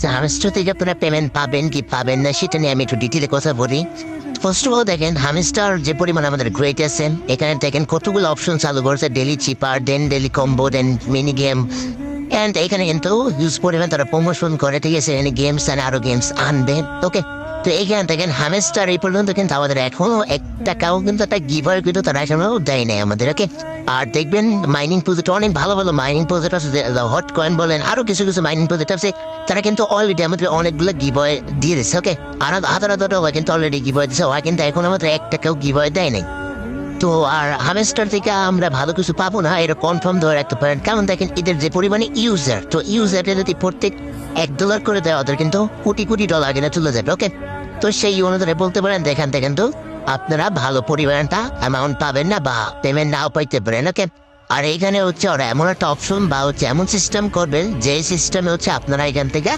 Hamster থেকে আপনারা payment পাবেন কি পাবেন না সেটা নিয়ে আমি একটু ডিটেলে কথা বলি। ফার্স্ট অফ অল দেখেন হামেস্টার যে পরিমাণ আমাদের গ্রেট আছে, এখানে দেখেন কতগুলো অপশন চালু করছে, daily cipher, then daily combo, then mini game. And এখানে কিন্তু হিউজ পরিমাণ তারা প্রমোশন করে, ঠিক আছে, এখানে গেমস অ্যান্ড আরো গেমস আনবে। ওকে, তো এইখানে দেখেন হামেস্টার এই পর্যন্ত কিন্তু আমাদের এখনো একটা কাউ কিন্তু একটা গিভার কিন্তু তারা এখনো দেয় নাই আমাদের। ওকে, আর দেখবেন মাইনিং প্রজেক্ট অনেক ভালো ভালো মাইনিং প্রজেক্ট আছে, হট কয়েন বলেন আরো কিছু কিছু মাইনিং প্রজেক্ট আছে, তারা কিন্তু অলরেডি আমাদের অনেকগুলো গিভওয়ে দিয়ে দিচ্ছে। ওকে, আর হাজার হাজার টাকা কিন্তু অলরেডি গিভওয়ে দিচ্ছে, ওরা কিন্তু এখন আমাদের একটা কেউ গিভওয়ে দেয় নাই। তো আর হামেস্টার থেকে আমরা ভালো কিছু পাবো না এটা কনফার্ম ধরে রাখতে পারেন, কারণ দেখেন এদের যে পরিমাণে ইউজার, তো ইউজারটা যদি প্রত্যেক $1 করে দেয় ওদের কিন্তু কোটি কোটি ডলার কিনে চলে যাবে। ওকে, তো সেই অনুযায়ী বলতে পারেন দেখান থেকে কিন্তু আপনারা ভালো পরিমাণটা অ্যামাউন্ট পাবেন না বা পেমেন্ট নাও পাইতে পারেন। ওকে, আর এইখানে হচ্ছে ওরা এমন একটা অপশন বা হচ্ছে এমন সিস্টেম করবেন যে সিস্টেমে হচ্ছে আপনারা এখান থেকে